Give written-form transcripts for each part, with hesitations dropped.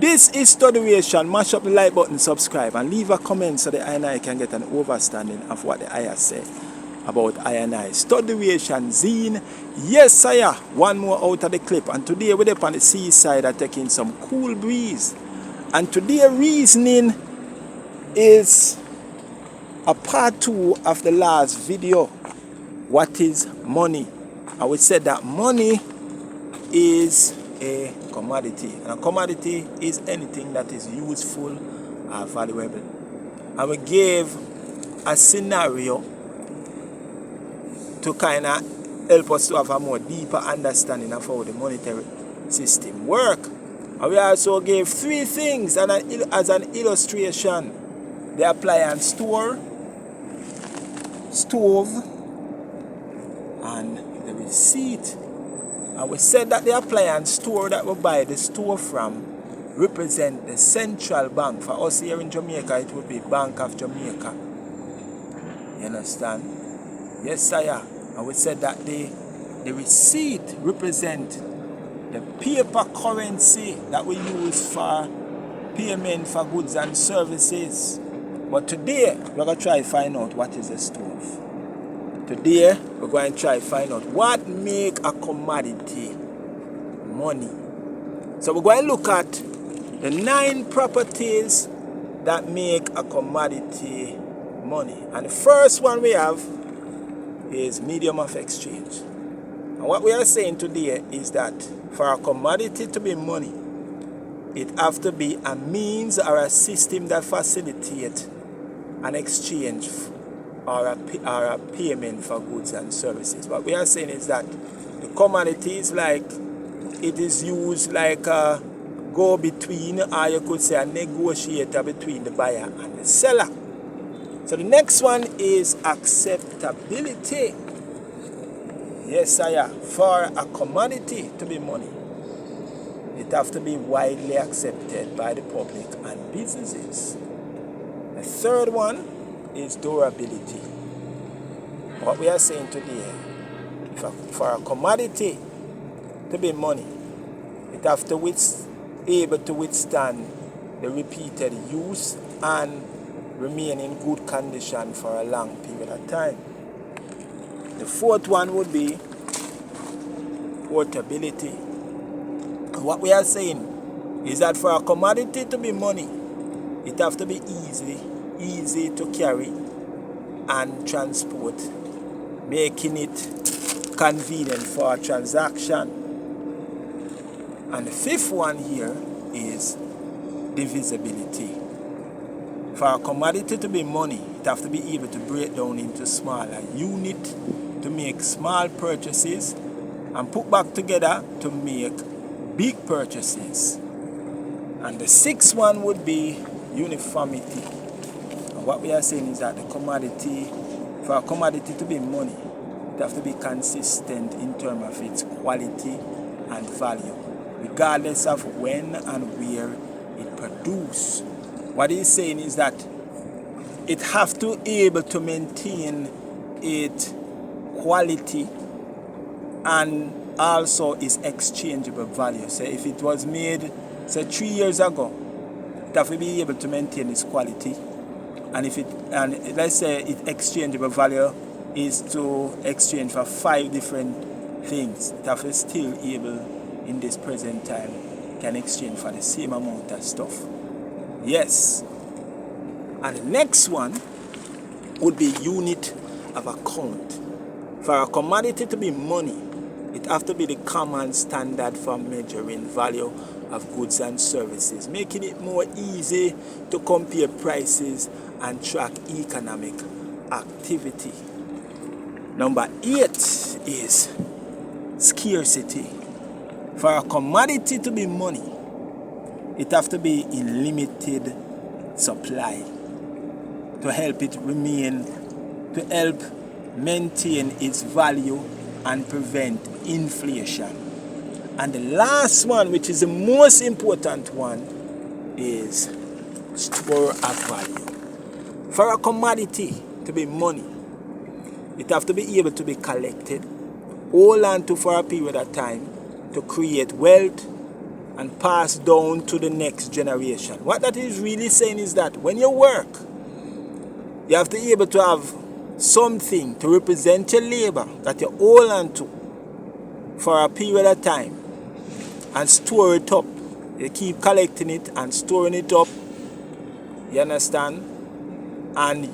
This is Studyration. Mash up the like button, subscribe, and leave a comment so the I can get an understanding of what the I say about I. Studyration zine. Yes, sire. One more out of the clip. And today we're up on the seaside and taking some cool breeze. And today's reasoning is a part 2 of the last video. What is money? And we said that money is a commodity. And a commodity is anything that is useful or valuable. And we gave a scenario to kind of help us to have a more deeper understanding of how the monetary system works. And we also gave 3 things as an illustration. The appliance store, stove, and the receipt. And we said that the appliance store that we buy the store from represent the central bank. For us here in Jamaica, it would be Bank of Jamaica. You understand? Yes, sire. And we said that the receipt represent the paper currency that we use for payment for goods and services. But today, we're going to try to find out what is a stove. Today, we're going to try to find out what make a commodity money. So we're going to look at the 9 properties that make a commodity money. And the first one we have is medium of exchange. And what we are saying today is that for a commodity to be money, it have to be a means or a system that facilitates an exchange or a payment for goods and services. What we are saying is that the commodity is like, it is used like a go-between, or you could say a negotiator between the buyer and the seller. So the next one is acceptability. Yes, sire. For a commodity to be money, it have to be widely accepted by the public and businesses. The third one is durability. What we are saying today, for a commodity to be money, it have to able to withstand the repeated use and remain in good condition for a long period of time. The fourth one would be portability. What we are saying is that for a commodity to be money, it have to be easy to carry and transport, making it convenient for a transaction. And the fifth one here is divisibility. For a commodity to be money, it have to be able to break down into smaller units to make small purchases and put back together to make big purchases. And the sixth one would be uniformity. And what we are saying is that for a commodity to be money, it have to be consistent in terms of its quality and value, regardless of when and where it produced. What he's saying is that it have to be able to maintain its quality and also its exchangeable value. So if it was made, say 3 years ago, it have to be able to maintain its quality. And let's say its exchangeable value is to exchange for 5 different things, it have to still able in this present time can exchange for the same amount of stuff. Yes. And the next one would be unit of account. For a commodity to be money, it have to be the common standard for measuring value of goods and services, making it more easy to compare prices and track economic activity. Number 8 is scarcity. For a commodity to be money, it have to be in limited supply to help it remain, to help maintain its value and prevent inflation. And the last one, which is the most important one, is store of value. For a commodity to be money, it have to be able to be collected, hold on to for a period of time to create wealth and passed down to the next generation. What that is really saying is that when you work, you have to be able to have something to represent your labor that you hold on to for a period of time and store it up. You keep collecting it and storing it up. You understand? And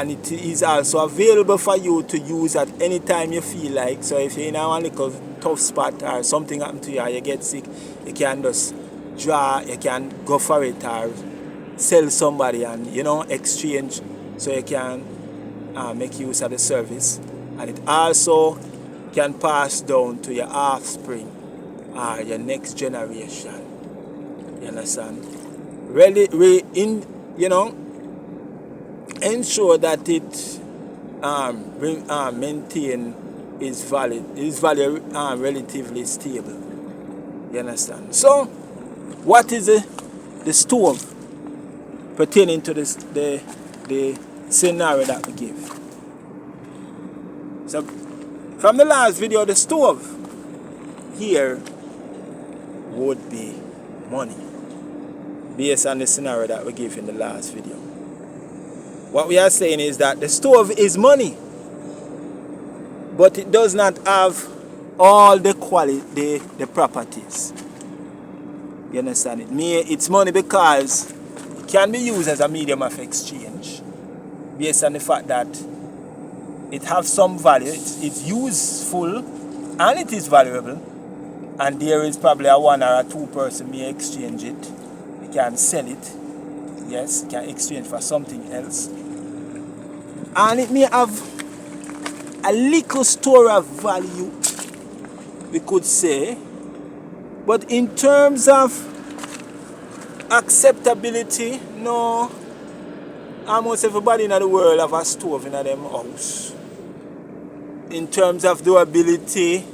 it is also available for you to use at any time you feel like. So if you're in a little tough spot or something happened to you or you get sick, you can just draw, you can go for it or sell somebody and, exchange so you can make use of the service. And it also can pass down to your offspring or your next generation. You understand? Really, ensure that it maintain its value relatively stable. You understand? So, what is the stove pertaining to this the scenario that we give? So, from the last video, the stove here would be money, based on the scenario that we give in the last video. What we are saying is that the stove is money, but it does not have all the quality, the properties. You understand? It's money because it can be used as a medium of exchange, based on the fact that it has some value, it's useful, and it is valuable, and there is probably a one or a two person may exchange it. You can sell it, yes, you can exchange for something else, and it may have a little store of value, we could say, but in terms of acceptability, no, almost everybody in the world have a stove in their house. In terms of durability,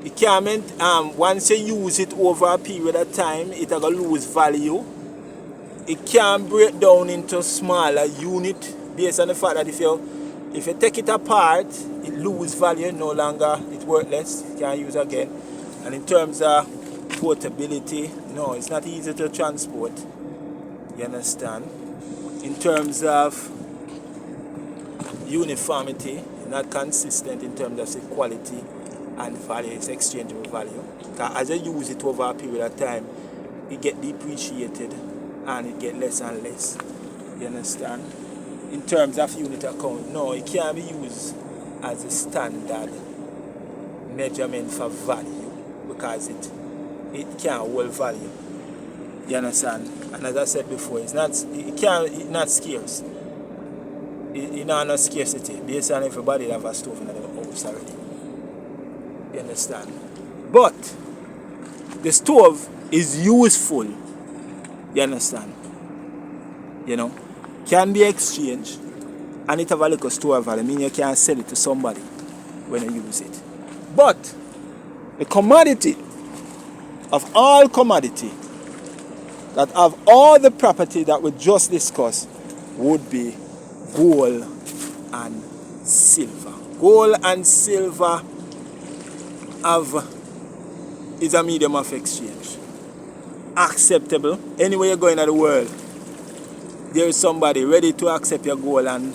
it can't, once you use it over a period of time, it will lose value. It can break down into smaller unit, based on the fact that if you take it apart, it loses value, no longer it's worthless, you can't use again. And in terms of portability, no, it's not easy to transport. You understand? In terms of uniformity, it's not consistent in terms of the quality and value, it's exchangeable value. Because as you use it over a period of time, it gets depreciated and it gets less and less. You understand? In terms of unit account, no, it can't be used as a standard measurement for value because it can't hold value. You understand? And as I said before, it's not scarce. It's not scarcity based on everybody that have a stove in their house already. You understand? But the stove is useful. You understand? Can be exchanged, and it have a little store value. I mean, you can sell it to somebody when you use it. But the commodity of all commodity that have all the property that we just discussed would be gold and silver. Gold and silver is a medium of exchange. Acceptable. Anywhere you go in the world, there is somebody ready to accept your gold and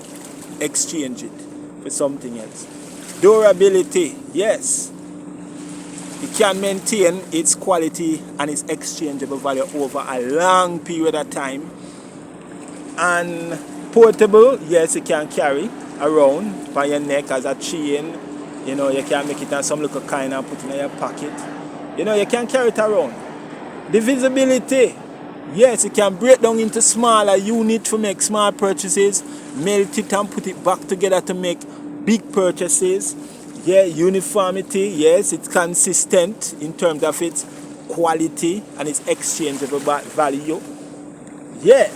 exchange it for something else. Durability, yes. It can maintain its quality and its exchangeable value over a long period of time. And portable, yes, you can carry around by your neck as a chain. You can make it on some little kind and put it in your pocket. You can carry it around. Divisibility, yes, you can break down into smaller units to make small purchases, melt it and put it back together to make big purchases. Yeah, uniformity, yes, it's consistent in terms of its quality and its exchangeable value. Yeah,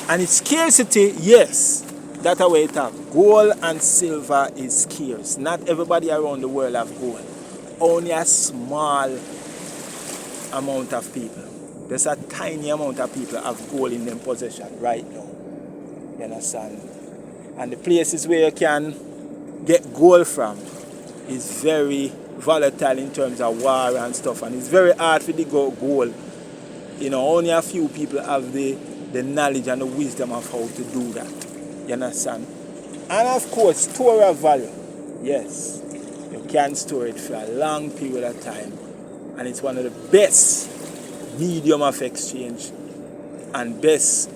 and its scarcity, yes, that's the way it has. Gold and silver is scarce. Not everybody around the world have gold. Only a small amount of people. There's a tiny amount of people have gold in their possession right now. You understand? And the places where you can get gold from is very volatile in terms of war and stuff, and it's very hard for the gold. You know, only a few people have the knowledge and the wisdom of how to do that. You understand? And of course, store of value. Yes, you can store it for a long period of time, and it's one of the best medium of exchange and best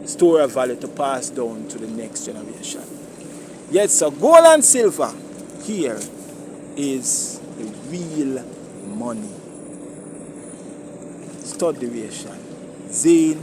store of value to pass down to the next generation. Yes, so gold and silver here is the real money. Study Zane